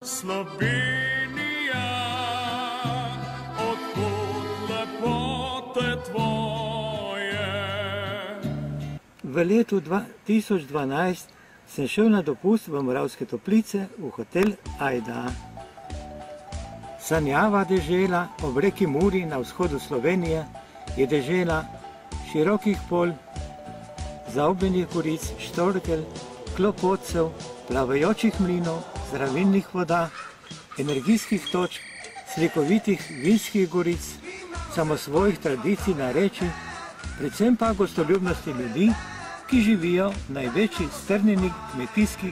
Slovenija, odkud lepote tvoje. V letu 2012 sem šel na dopust v Moravske Toplice v hotel Ajda. Sanjava dežela ob reki Muri na vzhodu Slovenije je dežela širokih polj, zaobljenih goric, štorkelj, klopotcev, plavajočih mlinov, zdravilnih voda, energijskih točk, slikovitih vinskih goric, samosvojih tradicij, narečij, predvsem pa gostoljubnosti ljudi, ki živijo v največji strnjeni kmetijski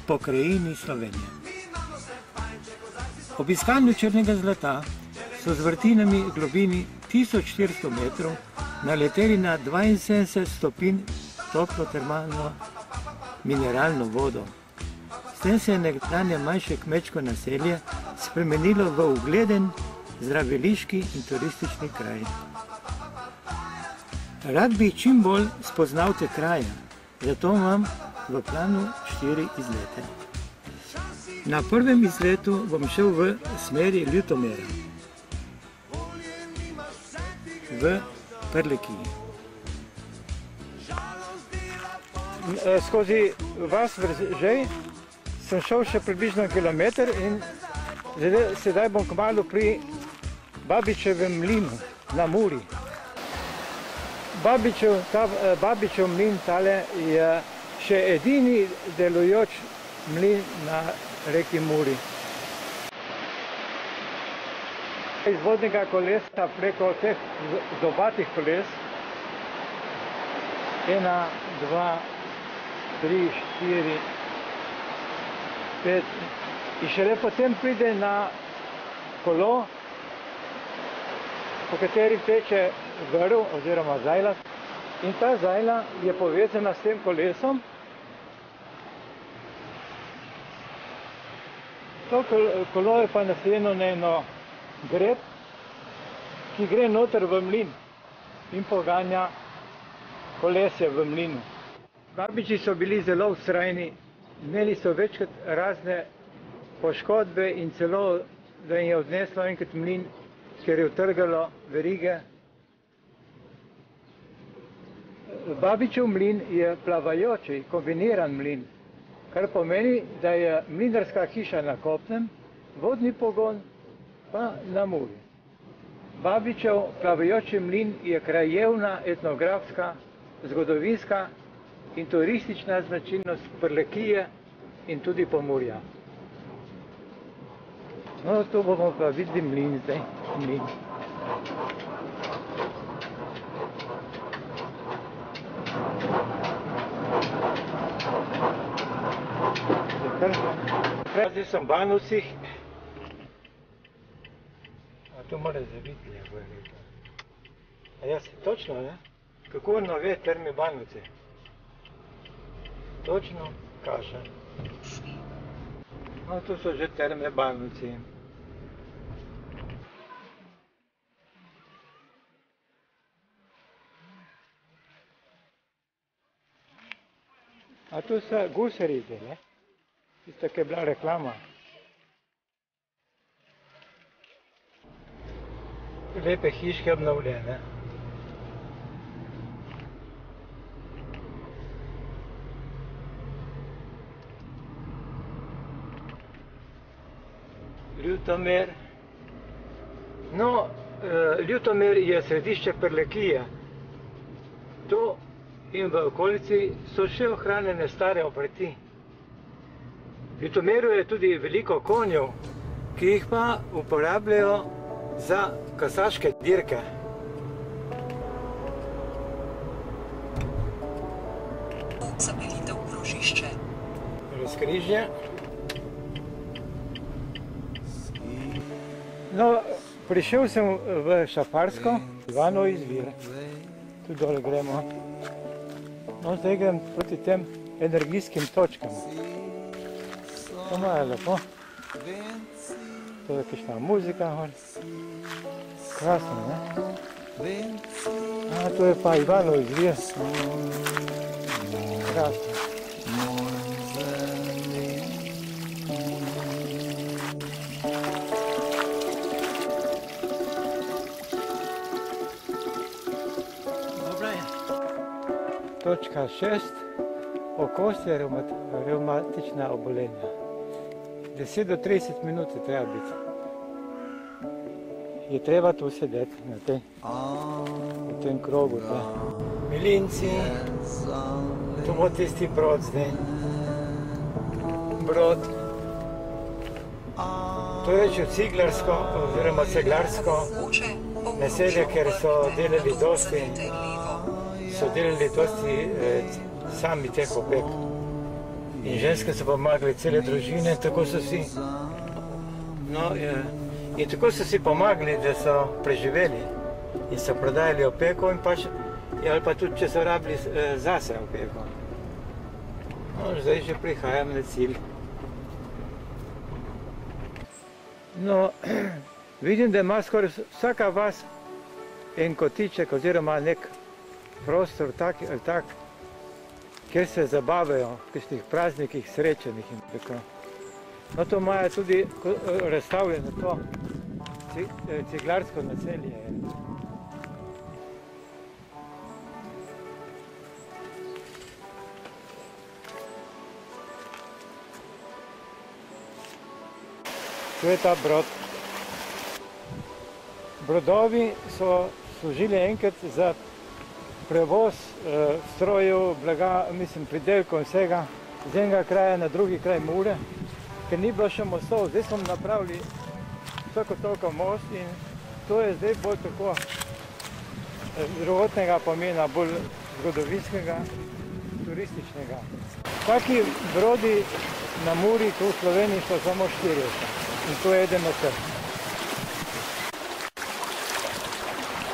pokrajini Slovenije. Ob iskanju črnega zlata so z vrtinami v globini 1400 metrov naleteli na 72 stopinj toplo termalno mineralno vodo. S tem se je nekdanje manjše kmečko naselje spremenilo v ugleden zdraviliški in turistični kraj. Rad bi čim bolj spoznal te kraje, zato imam v planu 4 izlete. Na prvem izletu bom šel v smeri Ljutomera, v Prlekiji. Skozi vas Veržej sem šel še približno kilometer in sedaj bom kmalu pri Babičevem mlinu na Muri. Babičev mlin tale je še edini delujoč mlin na reki Muri. Iz vodnega kolesa preko teh zobatih koles 1, 2, 3, 4, 5 in šele potem pride na kolo, po kateri teče vrv oziroma zajla, in ta zajla je povezana s tem kolesom. To kolo je pa naslednjo na eno greb, ki gre noter v mlin in poganja kolesje v mlinu. Babiči so bili zelo vztrajni, imeli so večkrat razne poškodbe in celo, da jim je odneslo enkrat mlin, ker je utrgalo verige. Babičev mlin je plavajoči, kombiniran mlin, kar pomeni, da je mlinarska hiša na kopnem, vodni pogon pa na Muri. Babičev plavajoči mlin je krajevna, etnografska, zgodovinska in turistična značilnost Prlekije in tudi Pomurja. No, tu bomo pa videli mlin zdaj. Mlin. Zdaj sem v Banovcih. A tu mora zaviti, je bo rekel. A jaz, točno, ne? Kako nove terme Banovci? Točno kaže. No, tu so že terme Banovci. A tu so gusarice, ne? Tista, ki je bila reklama. Lepe hiške obnovljene. Ljutomer. No, Ljutomer je središče Prlekije. Tu in v okolici so še ohranjene stare obrti. V Ljutomeru je tudi veliko konjev, ki jih pa uporabljajo za kasaške dirke. Zapelitev v krožišče. Razkrižje. No, prišel sem v Šaparsko, Ivanov izvir. Tu dole gremo. No, zdaj grem proti tem energijskim točkam. To je lepo. To je kakšna muzika. Krasno, ne? A, to je pa Ivanov izvir. Krasno. Točka 6. Okostje revmatična obolenja. 10 do 30 minut je treba biti. Je treba tu sedeti v tem krogu. Milinci, tu bo tisti brod zdaj. Brod. To je že ciglarsko oziroma ceglarsko naselje, ker so delali dosti sami teh opek. In ženske so pomagali, cele družine, tako so si. In tako so si pomagali, da so preživeli in so prodajali opeko in pač, ali pa tudi, če so rabili zase opeko. Zdaj že prihajam na cilj. Vidim, da ima skoraj vsaka vas en kotiček oziroma nek prostor tak ali tak, kjer se zabavajo v kakšnih praznikih, srečanih in tako. To imajo tudi razstavljeno to ciglarsko naselje. Tu je ta brod. Brodovi so služili enkrat za prevoz strojev, blaga, pridelkov in vsega z enega kraja na drugi kraj Mure, ker ni bilo še mostov. Zdaj smo napravili vsako toliko most in to je zdaj bolj tako drugotnega pomena, bolj zgodovinskega, turističnega. Taki brodi na Muri tu v Sloveniji so samo 4 in to je eden od teh.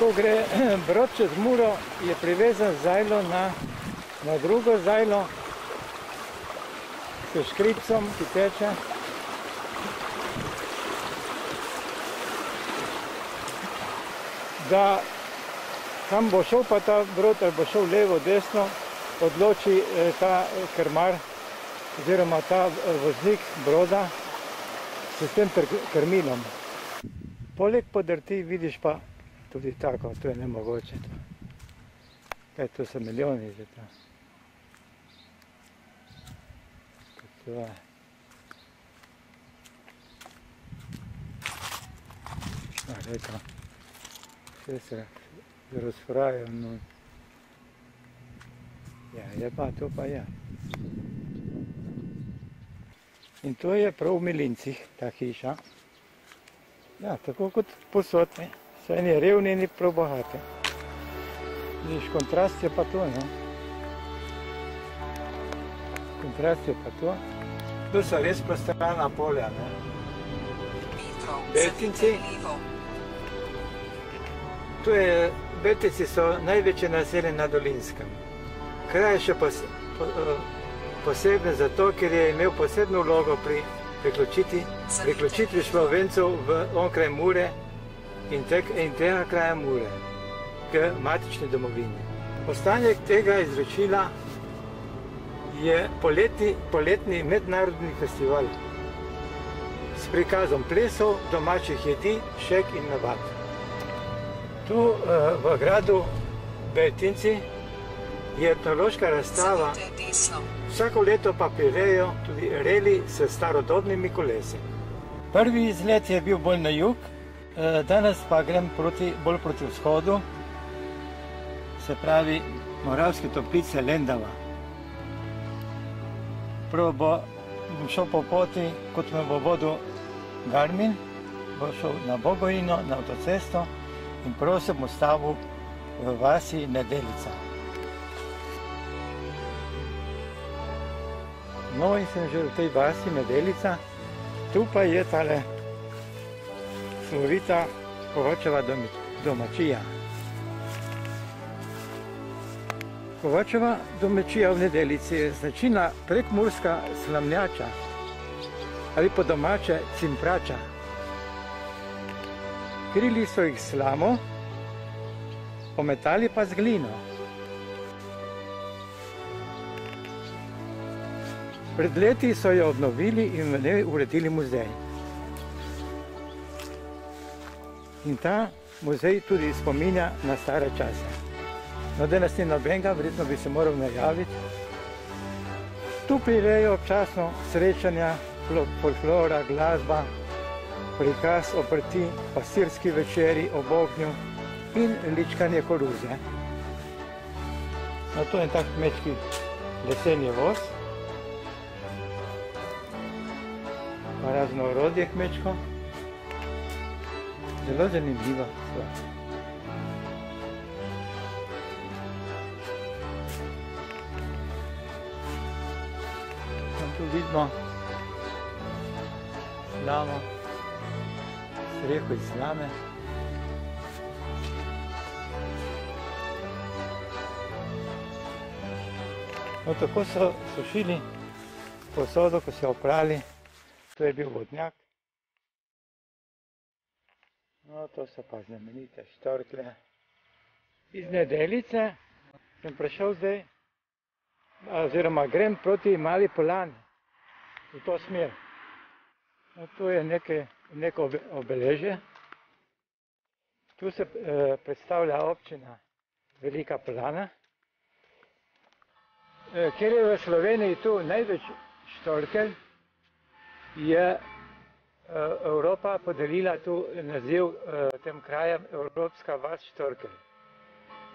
Ko gre brod čez Muro, je privezan zajlo na drugo zajlo s škripcem, ki teče. Da kam bo šel pa ta brod, ali bo šel levo, desno, odloči ta krmar oziroma ta voznik broda s tem krmilom. Poleg podrti vidiš pa tudi tako, to je nemogoče. Kaj, to so milijoni za to. To je. Glej to. Vse se razfrajajo. Ja, je pa, to pa je. In to je prav v Milincih, ta hiša. Ja, tako kot posod. So eni revni, eni prav bogati. Vidiš, kontrast je pa to, ne? Kontrast je pa to. Tu so res prostrana polja, ne? Beltinci. Beltinci so največje naselje na Dolinskem. Kraj je še posebno zato, ker je imel posebno vlogo pri priključitvi Slovencev v onkraj Mure in tega kraja Mure k matični domovini. Ostanek tega izročila je poletni mednarodni festival s prikazom plesov, domačih jedi, šeg in navad. Tu v gradu Beltinci je etnološka razstava, vsako leto pa prirejo tudi reli s starodobnimi kolesi. Prvi izlet je bil bolj na jug, danes pa grem bolj proti vzhodu, se pravi Moravske Toplice, Lendava. Prvo bom šel po poti, kot me bo vodil Garmin, bom šel na Bogojino, na avtocesto in prvo se bom ustavil v vasi Nedelica. No in sem že v tej vasi Nedelica, tu pa je tale slovita Kovačeva domačija. Kovačeva domačija v Nedelici je značilna prekmurska slamnjača ali po domače cimprača. Krili so jih slamo, pometali pa z glino. Pred leti so jo obnovili in v njej uredili muzej. In ta muzej tudi spominja na stare čase. No, danes ni nobenega, verjetno bi se moral najaviti. Tu prirejo občasno srečanja, folklora, glasba, prikaz obrti, pastirski večeri ob ognju in ličkanje koruze. No, to je tak kmečki leseni voz. Pa razno orodje kmečko. Zelo zanimiva stvar. Tam tu vidimo slamo, streho iz slame. No, tako so sušili posodo, ko so jo oprali. To je bil vodnjak. No, to so pa znamenite štorklje. Iz Nedelice sem prišel zdaj, oziroma grem proti Mali Poljani, v to smer. No, tu je neko obeležje. Tu se predstavlja občina Velika Poljana, kjer je v Sloveniji tu največ štorkelj, je Evropa podelila tu naziv tem krajem Evropska vas štorkelj.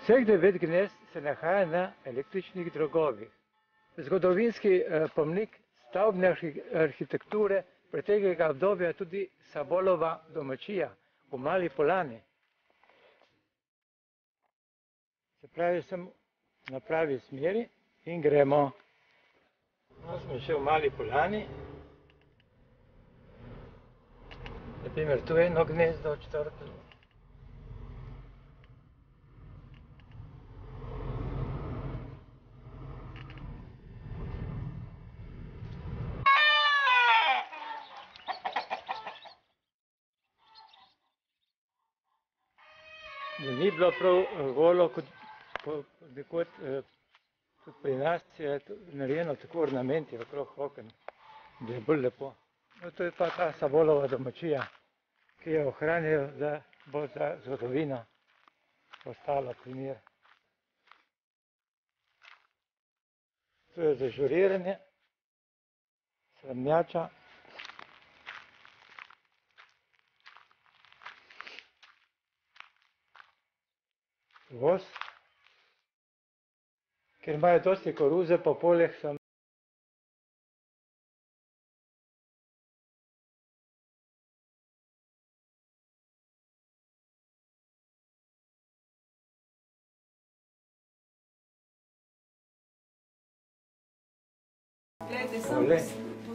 Vseh 9 gnezd se nahaja na električnih drogovih. Zgodovinski pomnik stavbne arhitekture preteklega obdobja tudi Sabolova domačija v Mali Poljani. Se pravi, sem na pravi smeri in gremo. No, smo še v Mali Poljani. Naprimer, tu je eno gnezdo od štorkelj. Ni bilo prav golo, kot pri nas je narejeno tako ornamenti okrog oken, da je bolj lepo. No, to je pa ta Sabolova domačija, ki jo ohranijo, da bo za zgodovino ostalo primer. Tu je zažuriranje, srnjača. Voz, ker imajo dosti koruze po poljih, sem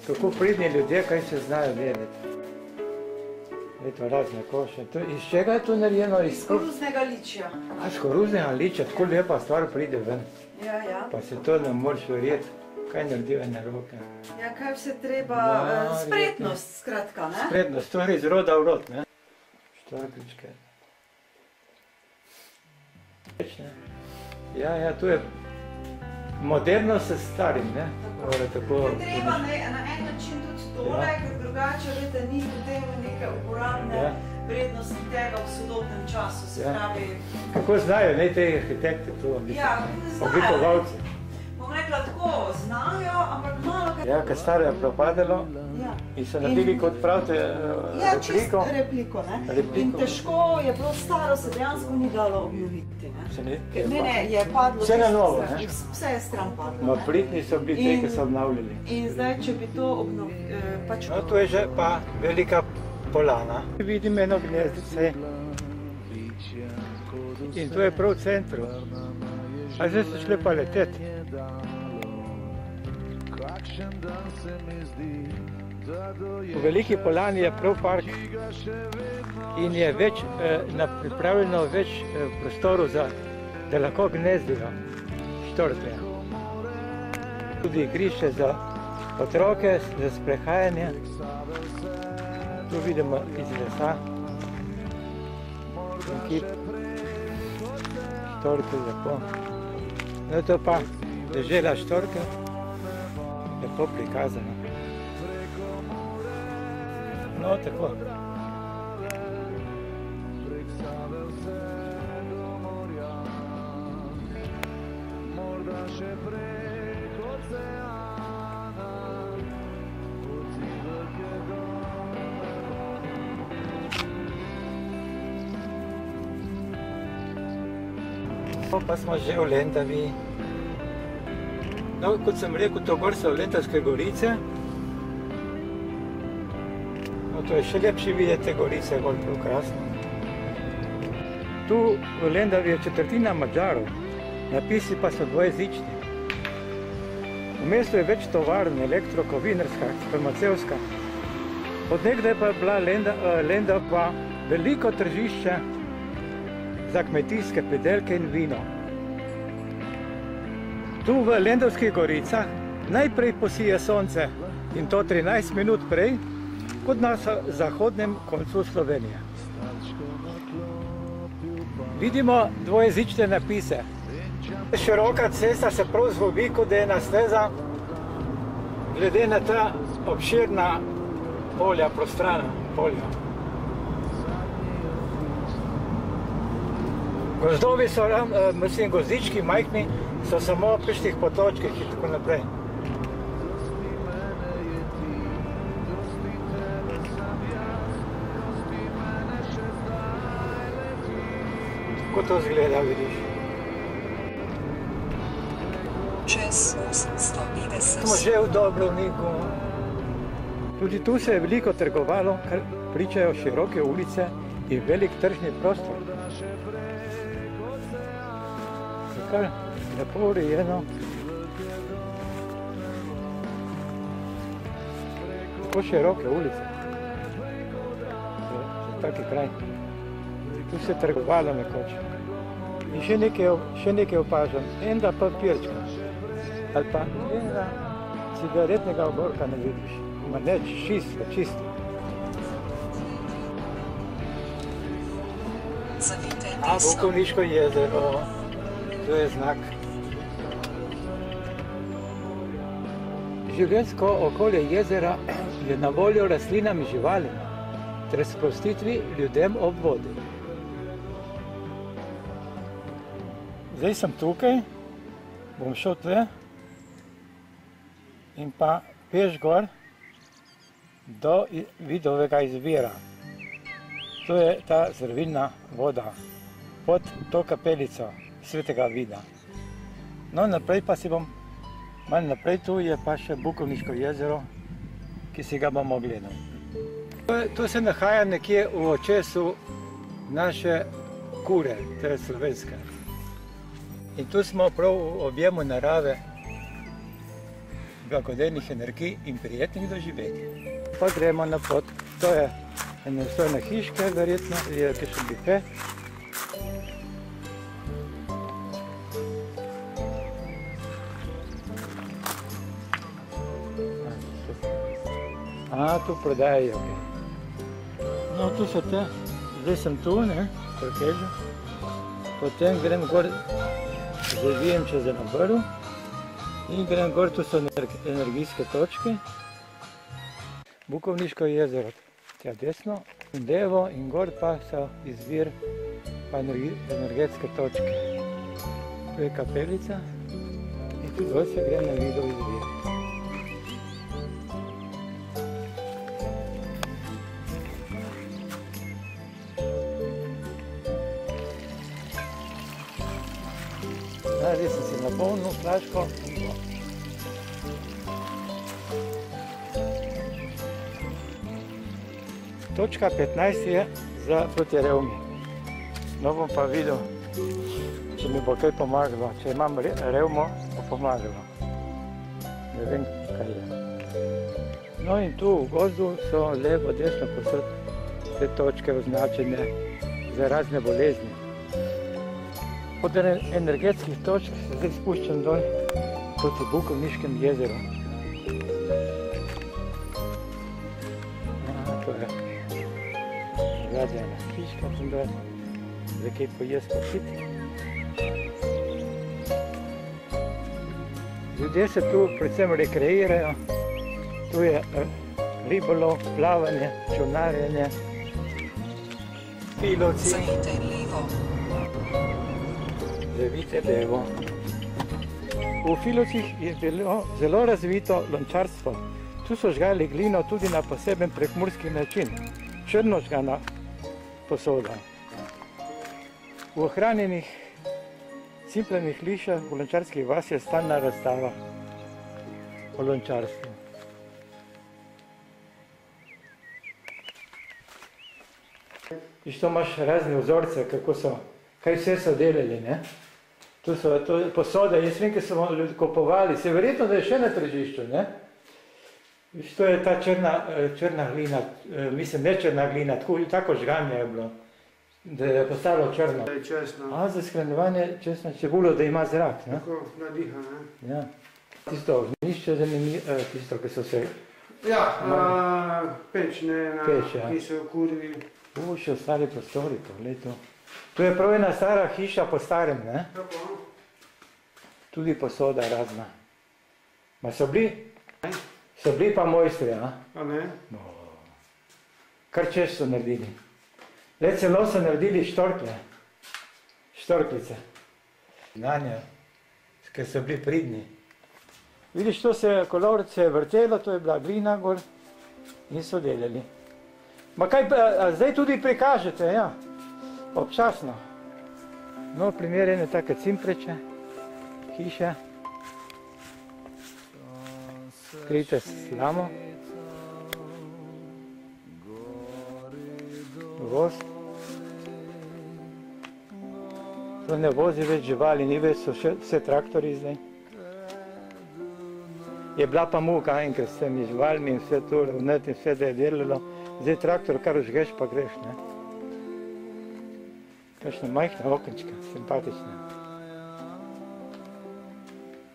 kako pridni ljudje, kaj se znajo vedeti. Eto, razne koše. Iz čega je to narejeno? Iz koruznega ličja. Iz koruznega ličja, tako lepa stvar pride ven. Ja. Pa se to ne moreš verjeti, kaj naredijo ene roke. Ja, kaj vse treba, spretnost, skratka, ne? Spretnost, to je iz roda v rod, ne? Štorkličke. Ja, tu je moderno s starim, ne? Treba na en način tudi tole, ker drugače, vete, ni potem neke uporabne vrednosti tega v sodobnem času, se pravi... Kako znajo, ne, te arhitekte to, oblikovalci? Bom rekla tako, znajo, ampak malo... Ja, ker staro je propadalo in so naredili, kot pravite, repliko. Ja, čisto repliko, ne? In težko je bilo staro, se dejansko ni dalo obnoviti, ne? Ne, je padlo... Vse na novo, ne? Vse je stran padlo, no, pritni so bili te, ki so obnavljali. In zdaj, če bi to obnovili, pač... No, tu je že pa Velika Poljana. Vidim eno gnezdice. In to je prav v centru. A zdaj so šli pa leteti. V Veliki Poljani je prav park in je pripravljeno več prostorov, da lahko gnezdijo štorklje. Tudi igrišče za otroke, za sprehajanje. Tu vidimo iz lesa kip štorkelj lepo. No, to pa dežela štorkelj, lepo prikazano. No, tako. Pa smo že v Lendavi. No, kot sem rekel, to gor so Lendavske gorice. No, to je še lepše videti te gorice, bolj prekrasno. Tu v Lendavi je četrtina Madžarov, napisi pa so dvojezični. V mestu je več tovarn, elektro, kovinarska, farmacevska. Od nekdaj pa je bila Lendava veliko tržišče za kmetijske pridelke in vino. Tu v Lendavskih goricah najprej posije sonce in to 13 minut prej, kot na zahodnem koncu Slovenije. Vidimo dvojezične napise. Široka cesta se prav zgubi, kot da je ena steza, glede na ta obširna polja, prostrana polja. Gozdovi so, mislim, gozdički majhni, so samo pri tih potočkih in tako naprej. Kako to izgleda, vidiš? Čez 850. Smo že v Dobrovniku. Tudi tu se je veliko trgovalo, kar pričajo široke ulice in velik tržni prostor. Kar lepo urejeno. Tako široke ulice. Za taki kraj. Tu se je trgovalo nekoč. In še nekaj opažam. Enda papirčka. Ali pa enega cigaretnega ogorka ne vidiš. Ma ne, čisto. A Bukovniško jezero. To je znak. Življenjsko okolje jezera je na voljo rastlinam in živalim ter sprostitvi ljudem ob vodi. Zdaj sem tukaj, bom šel tle in pa peš gor do Vidovega izvira. To je ta zdravilna voda pod to kapelico Svetega Vida. No, naprej pa si bom, malo naprej tu je pa še Bukovniško jezero, ki si ga bomo gledali. To se nahaja nekje v očesu naše Kure, to je slovenske. In tu smo prav v objemu narave, blagodejnih energij in prijetnih doživetij. Pa gremo na pot. To je enostojna hiška, verjetno, je kakšen bife. Tu prodajajo. No, tu so te, zdaj sem tu, ne, prikežu. Potem grem gor, zavijem čez eno brv in grem gor, tu so energijske točke. Bukovniško jezero, tja desno, in levo in gor pa so izvir pa energetske točke. Tu je kapelica in tu dol se gre na Vidov izvir. Zdaj sem si napolnil flaško. Točka 15 je za proti revmi. No, bom pa videl, če mi bo kaj pomagalo. Če imam revmo, bo pomagalo. Ne vem, kaj je. No in tu v gozdu so levo, desno posod te točke označene za razne bolezni. Od energetskih točk se zdaj spuščam dol proti Bukovniškem jezeru. To je gladjena hiška tam dol, za kaj pojest popiti. Ljudje se tu predvsem rekreirajo. Tu je ribolov, plavanje, čolnarjenje, filovci. Zavite levo. V Filovcih je bilo zelo razvito lončarstvo. Tu so žgali glino tudi na poseben prekmurski način, črno žgana posoda. V ohranjenih Cimplenih hišah v Lončarski vasi je stalna razstava o lončarstvu. Viš, to imaš razne vzorce, kako so, kaj vse so delali, ne? Tu so posode, jaz vem, ki so ljudi kupovali, se verjetno, da je še na tržišču, ne? Viš, to je ta črna glina, mislim, ne črna glina, tako žganje je bilo, da je postalo črno. Da je česno. A, za shranjevanje česno čebulo, da ima zrak, ne? Tako nadiha, ne? Ja. Tisto ognjišče, tisto, ki so se... Ja, peč, ne, Peč, ja. ki so kurili. Še ostali prostori, pogled to. To je prav ena stara hiša po starem, ne? Tako. Tudi posoda razna. Ma so bili pa mojstri, a? A ne? Kar čez so naredili. Le celo so naredili štorklice. Znanje, ker so bili pridni. Vidiš, to se je kolovce vrtelo, to je bila glina gor in so delali. Ma kaj, zdaj tudi prikažete, ja, občasno. No, primer ene take cimpreče, hiše, krite s slamo, voz. To ne vozi več živali, ni več, so še vse traktori zdaj. Je bila pa muka enkrat s temi živalmi in vse to ravnati in vse, da je delalo. Zdaj traktor, kar užgeš, pa greš, ne? Kakšna majhna okenčka, simpatična.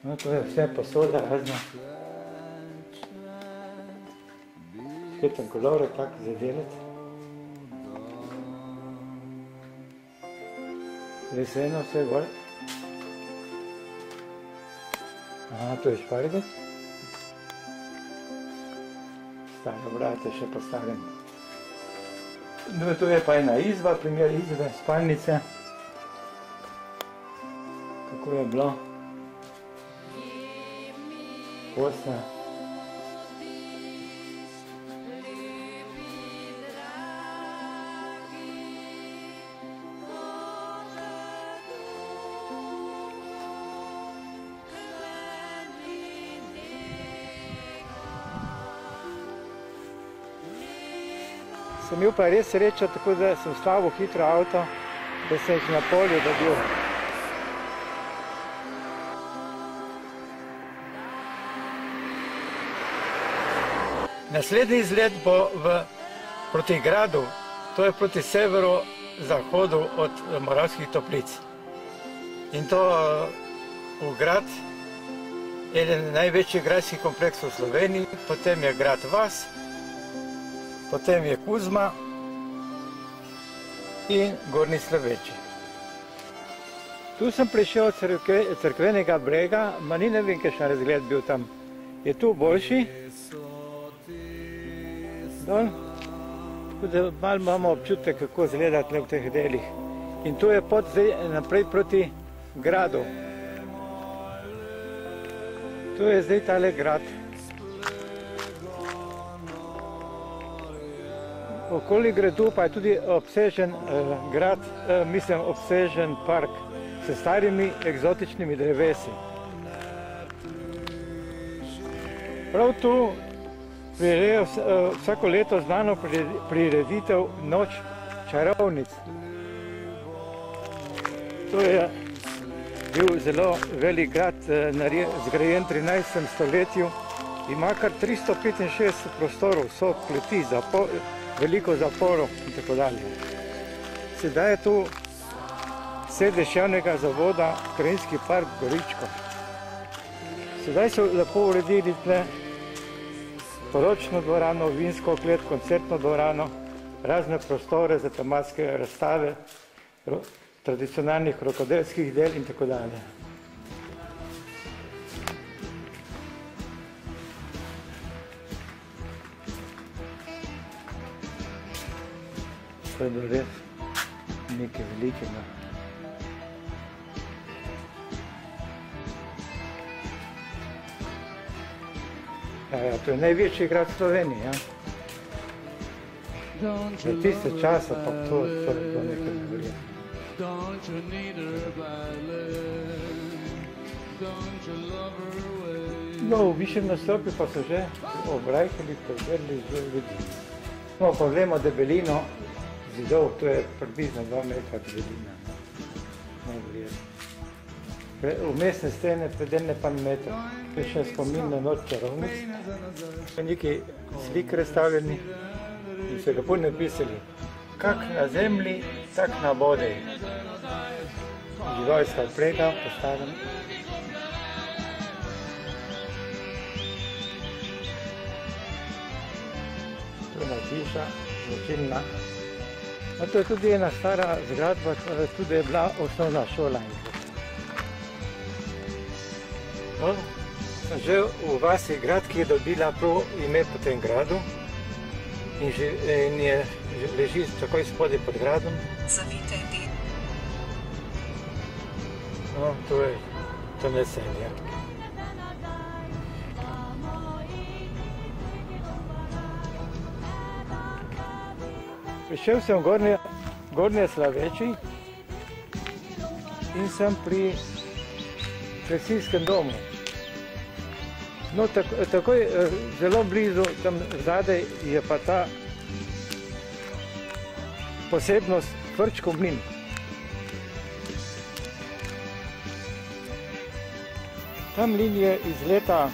No, to je vse posoda razna. Speten kolorek, tako zadelati. Zdaj se eno vse gor. Aha, to je šparget. Staro vrate še po starem. No, to je pa ena izba, primer izbe, spalnice. Kako je bilo? Posla. Sem imel pa res srečo, tako da sem stavil hitro avto, da sem jih na polju dobil. Naslednji izlet bo proti gradu, to je proti severu-zahodu od Moravskih Toplic. In to v grad, eden največjih gradskih kompleksov v Sloveniji, potem je grad Vas, potem je Kuzma in Gornji Sloveči. Tu sem prišel od Cerkvenega brega, ma ni ne vem, kakšen razgled bil tam. Je tu boljši. Dol. Tako da malo imamo občutek, kako izgleda tle v teh delih. In tu je pot zdaj naprej proti gradu. Tu je zdaj tale grad. Okoli gradu pa je tudi obsežen grad, mislim obsežen park s starimi eksotičnimi drevesi. Prav tu prirejajo vsako leto znano prireditev Noč čarovnic. To je bil zelo velik grad, zgrajen v 13. stoletju, ima kar 365 prostorov, so kleti, veliko zaporov in tako dalje. Sedaj je tu sedež javnega zavoda Krajinski park Goričko. Sedaj so lepo uredili tle poročno dvorano, vinsko klet, koncertno dvorano, razne prostore za tematske razstave, tradicionalnih rokodelskih del in tako dalje. To je bilo res nekaj velikega. To je največji grad Slovenije. Za tiste časa pa to je bilo nekaj neverjetno. Don't you need her badly? Don't you love her way? No, v višjem nastopju pa so že obrajkali, preverili z ljudi. Imamo pa vemo debelino zidov, to je približno 2 metra debelina. Vmesne stene, predeljne pa meter. To je še spomin na noč čarovnic. Neki slik razstavljeni in so lepo napisali, kak na zemlji, tak na vodi. Živalska oprega postavljena. To je hiša, značilna. To je tudi ena stara zgradba, tudi je bila osnovna šola. No, sem že v vasi grad, ki je dobila prav ime po tem gradu in leži takoj spodaj pod gradom. Zavite din. No, to je to naselje. Prišel sem v Gornje Slaveči in sem pri Fleksijskem domu. No, takoj zelo blizu, tam zadaj je pa ta posebnost Vrčkov mlin. Ta mlin je iz leta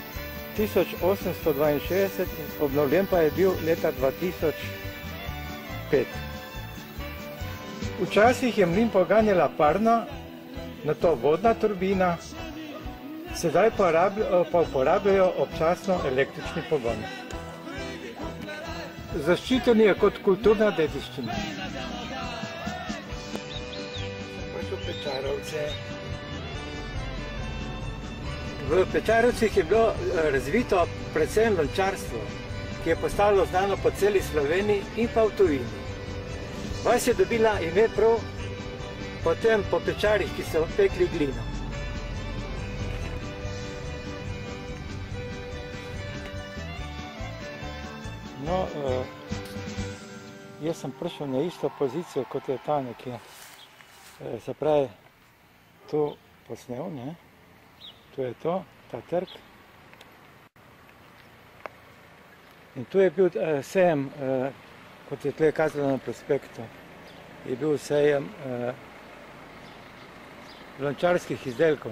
1862 in obnovljen pa je bil leta 2005. Včasih je mlin poganjala parna, nato vodna turbina, sedaj pa uporabljajo občasno električni pogon. Zaščiten je kot kulturna dediščina. V Pečarovce. V Pečarovcih je bilo razvito predvsem lončarstvo, ki je postalo znano po celi Sloveniji in pa v tujini. Vas je dobila ime prav potem po pečarih, ki so pekli glino. No, jaz sem prišel na isto pozicijo, kot je ta nekje. Se pravi, tu posnel, ne? Tu je to, ta trg. In tu je bil sejem, kot je tle kazalo na prospektu, je bil sejem lončarskih izdelkov.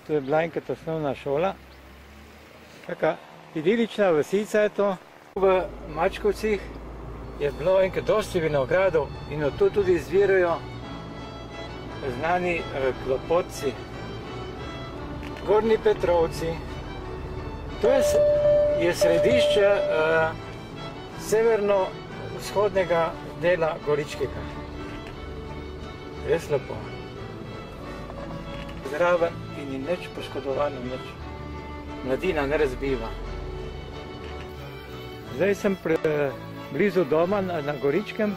Tu je bila enkrat osnovna šola. Taka idilična vasica je to. V Mačkovcih je bilo enkrat dosti vinogradov in od tu tudi izvirajo znani Klopotci, Gornji Petrovci. To je središče severno-vzhodnega dela Goričkega. Res lepo. Zraven in ni nič poškodovano, nič. Mladina ne razbiva. Zdaj sem blizu doma na Goričkem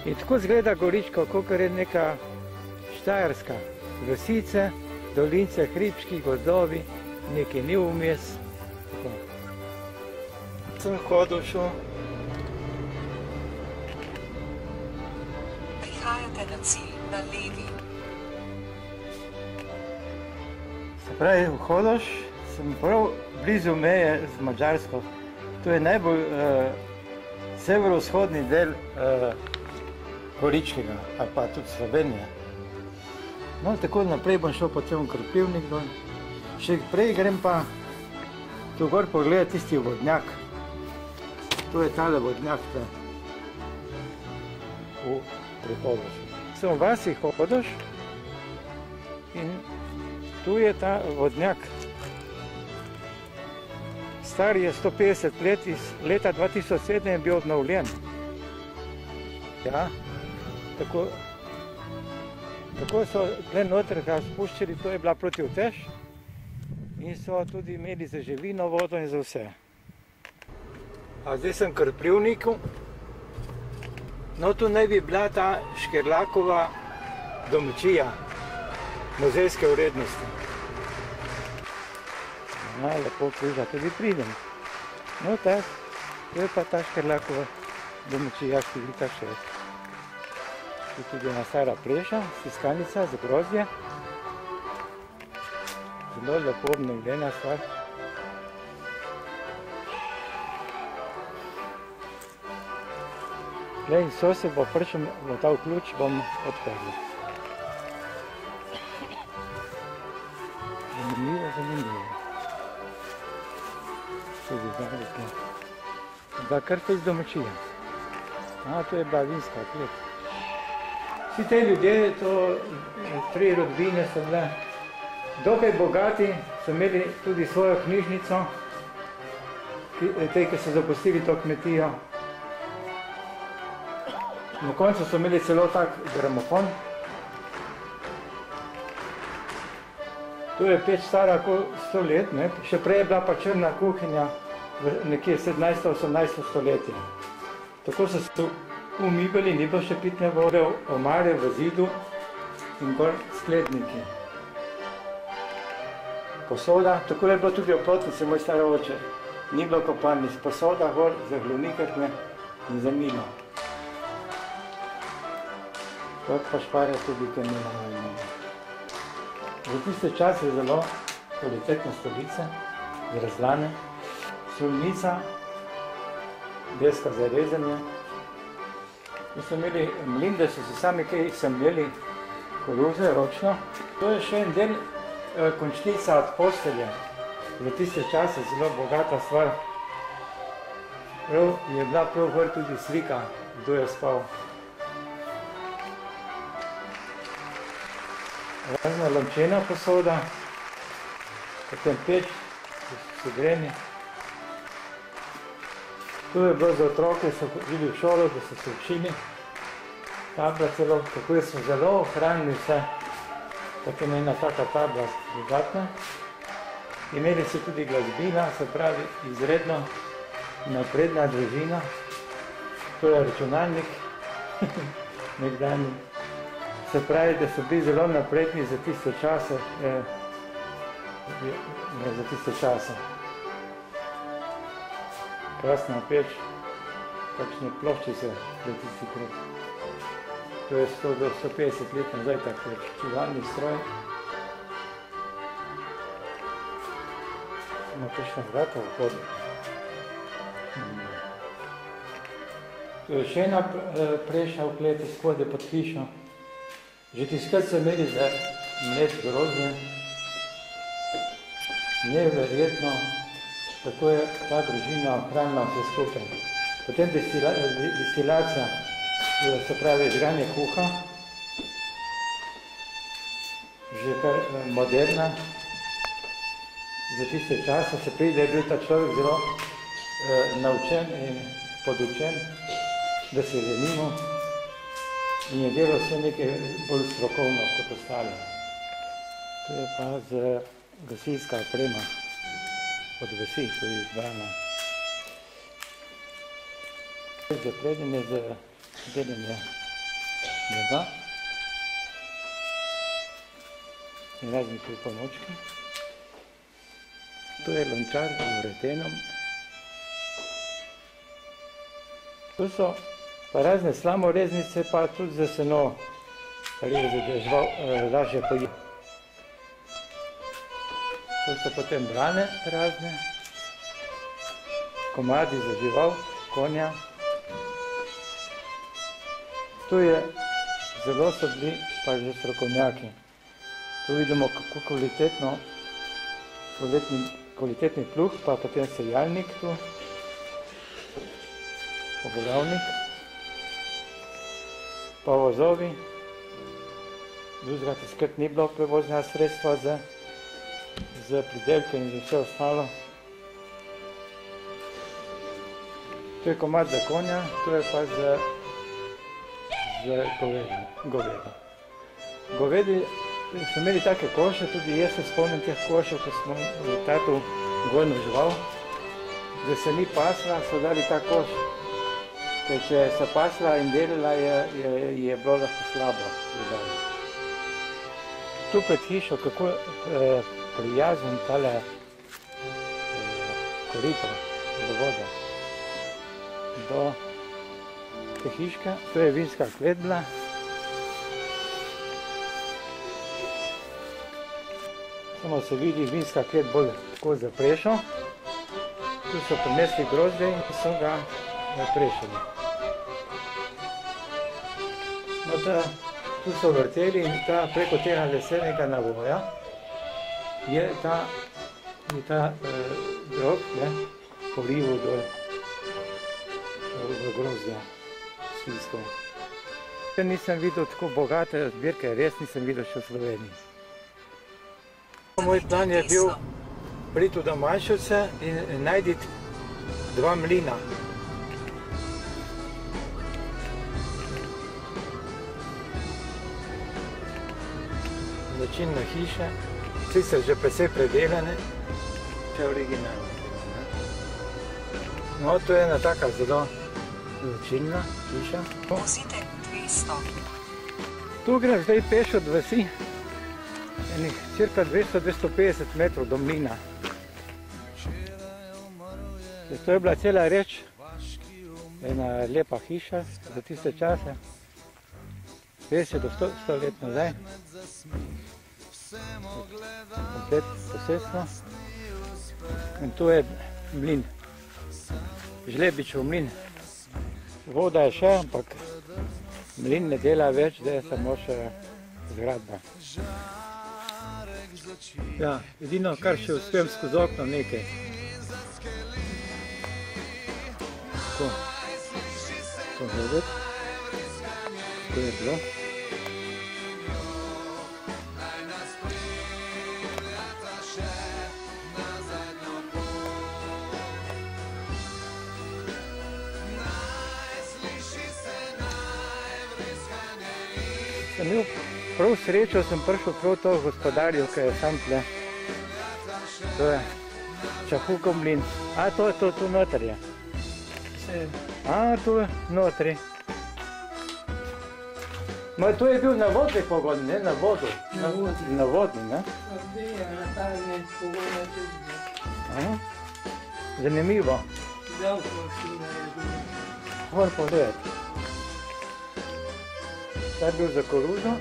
in tako izgleda Goričko, kakor je neka Štajerska. Vasice, dolince, hribčki, gozdovi, nekaj ni vmes. Sem hodil šel. Prihajate na cilj na levi. Se pravi, v Hodoš sem prav blizu meje z Madžarsko. To je najbolj severovzhodni del Goričkega, ali pa tudi Slovenije. No, tako naprej bom šel potem v Krpivnik dol. Še prej grem pa tu gor pogledati tisti vodnjak. To je tale vodnjak pri Hodošu. Sem v vasi Hodoš in tu je ta vodnjak. Star je 150 let, iz leta 2007 je bil obnovljen. Ja, tako so tle noter ga spuščali, to je bila protiutež in so tudi imeli za živino, vodo in za vse. A zdaj sem v Krpivniku. No, tu naj bi bila ta Škerlakova domačija, muzejske vrednosti. No, lepo križa tudi pridem. No, tak, to je pa ta Škerlakova domačija številka 6. Tu je tudi ena stara pleša, stiskalnica za grozdje. Zelo lepo obnovljena stvar. Glej, in sosed bo prišel, bo ta ključ bom odprl. Zanimivo, zanimivo. Tudi zareke. Da kar te iz domačija. A, to je bila vinska klet. Vsi te ljudje, to 3 rodbine so bile dokaj bogati, so imeli tudi svojo knjižnico, te, ki so zapustili to kmetijo. Na koncu so imeli celo tak gramofon. To je peč stara 100 let, ne? Še prej je bila pa črna kuhinja nekje 17-18 stoletje. Tako so se umivali, ni bilo še pitne vode, omare v zidu in gor skledniki. Posoda, tako je bilo tudi v Plotnici, moj star oče. Ni bilo kopalnic, posoda gor za glavnikatne in za milo. Kot pa špare tudi, ki ni navajno. Za tiste čase je zelo kvalitetna stolica, zrazlane, solnica, deska za rezanje. Tu so imeli mlin, da so si sami kaj semljeli koruze ročno. To je še en del končnica od postelje. Za tiste čase zelo bogata stvar. Prav je bila prav gor tudi slika, kdo je spal. Razna lončena posoda, potem peč, so greni. Tu je bilo za otroke, so hodili v šolo, da so se učili. Tabla celo, tako so zelo ohranili vse. Tako je ena taka tabla dodatna. Imeli so tudi glasbila, se pravi izredno napredna družina. To je računalnik, nekdanji. Se pravi, da so bili zelo napredni za tiste čase. Za tiste čase. Krasna peč, kakšne plošče se za tisti krep. To je 100 do 150 let nazaj tak peč, čivalni stroj. Ima kakšna vrata v hodu. To je še ena preša v kleti skode pod hišo. Že tiskrat so imeli za mlet grozdje. Neverjetno, tako je ta družina ohranila vse skupaj. Potem destilacija, se pravi žganje kuha, že kar moderna. Za tiste čase se pride, da je bil ta človek zelo naučen in podučen, da se ženimo in je delal vse nekaj bolj strokovno kot ostali. To je pa z gasilska oprema od vasi, ko je izbrana. Zaprednjenje za deljenje blaga in razni pripomočki. To je lončar z vretenom. Tu so pa razne slamoreznice, pa tudi za seno, kar je lažje poji. Tu so potem brane razne, komadi za žival, konja. Tu je, zelo so bili pa že strokovnjaki. Tu vidimo, kako kvalitetni pluh, pa potem sejalnik tu, pogolavnik, pa vozovi. Drugega tiskrat ni bilo prevoznega sredstva za pridelke in za vse ostalo. To je komad za konja, to je pa za govedo. Govedi so imeli take koše, tudi jaz se spomnim teh košev, ko smo v tatu gojno žival, da se ni pasla, so dali ta koš, ker če se pasla in delala, je bilo lahko slabo. Tu pred hišo, kako prijazen tale korito do vode, do te hiške. To je vinska klet bila, Samo se vidi vinska klet bolj tako zaprešal. Tu so prinesli grozdje in so ga zaprešali. No, tu so vrteli in preko tega lesenega navoja je ta drog polival dol v grozdja svinjsko. Nisem videl tako bogate zbirke, res nisem videl še v Sloveniji. Moj plan je bil priti do Manjšovce in najti 2 mlina. Značilne hiše, sicer že precej predelane, še originalne. No, to je ena taka zelo značilna hiša. Vozite 200. Tu grem zdaj peš od vasi, enih cirka 200-250 metrov do mlina. To je bila cela reč, ena lepa hiša za tiste čase, 50 do 100 let nazaj. Komplet posestvo. In tu je mlin, Žlebičev mlin. Voda je še, ampak mlin ne dela več, da je samo še zgradba. Ja, edino, kar še uspem skozi okno nekaj. Tako, to gledati, to je bilo. Sem imel prav srečo, sem prišel prav to gospodarju, ki je sam tle. To je Čahukov mlin. A, to tu noter je. A, tu notri. Ma, to je bil na vodni pogon, ne na vodu. Na vodni, ne? Zanimivo. Moram pogledati. Ta je bil za koruzo.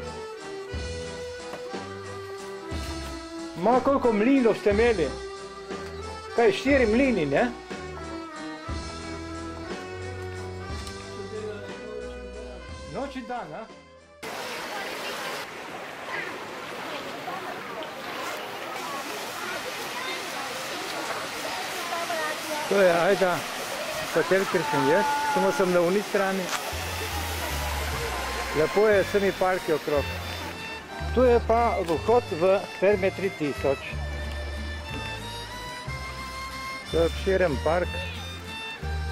Ma, koliko mlinov ste imeli? Kaj, 4 mlini, ne? Noč in dan, a? To je Ajda hotel, kjer sem jaz, samo sem na uni strani. Lepo je, vsemi parki okrog. Tu je pa vhod v Terme 3000. To je obširen park,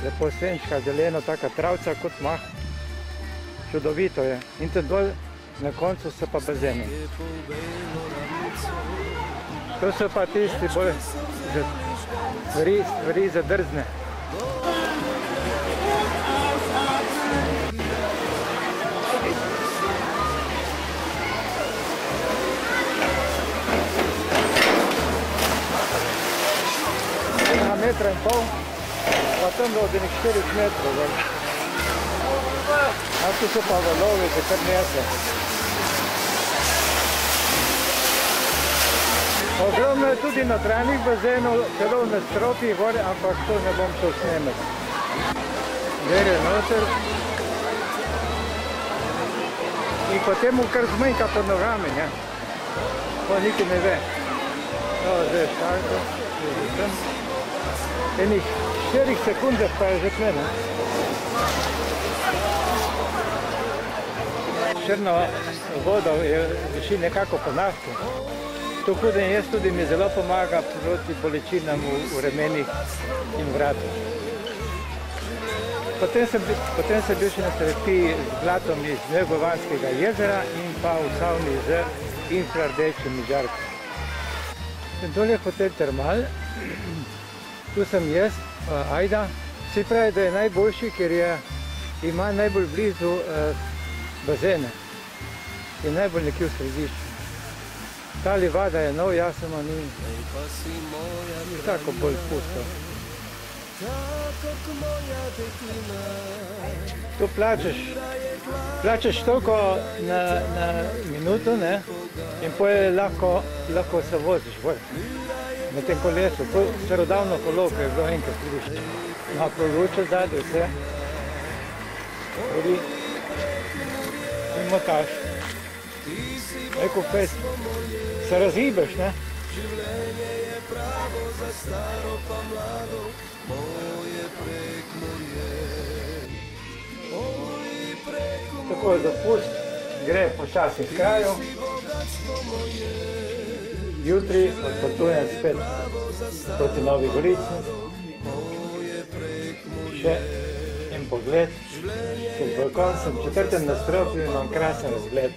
lepo senčka, zeleno, taka travca kot mah. Čudovito je. In tu dol na koncu so pa bazeni. To so pa tisti bolj stvari za drzne. Metra in pol, pa tam do 4 metrov. A tu so pa valovi, se kar nese. Ogromno je tudi notranjih bazenov, celo na stropih vode, ampak to ne bom šel snemati. Gre je noter. In potem mu kar zmanjka pod nogami, ne? To niti ne ve. To zdaj je štarko, je tam. Enih 4 sekundah pa je že tle, ne? Črno vodo je viši nekako po nafti. To hodenje jaz tudi mi zelo pomaga proti bolečinam v ramenih in vratu. Potem sem bil še na terapiji z blatom iz Negovanskega jezera in pa v savni z infrardečimi žarki. Dol je hotel Termal. Tu sem jaz, Ajda. Se pravi, da je najboljši, ker ima najbolj blizu bazene. Je najbolj nekje v središču. Ta livada je nov, jaz samo ni tako bolj pusto. Tu plačeš toliko na minuto, ne? In potem lahko se voziš bolj na tem kolesu. To starodavno kolo, ki je bilo enkrat vidiš. Ima proluče zadaj, vse. In motaš. Eko pes, se razgibeš, ne? Tako je zapust, gre počasi v kraju. Jutri odpotujem spet proti Novi Gorici. Še en pogled, čez balkon sem v 4. nadstropju in imam krasen razgled.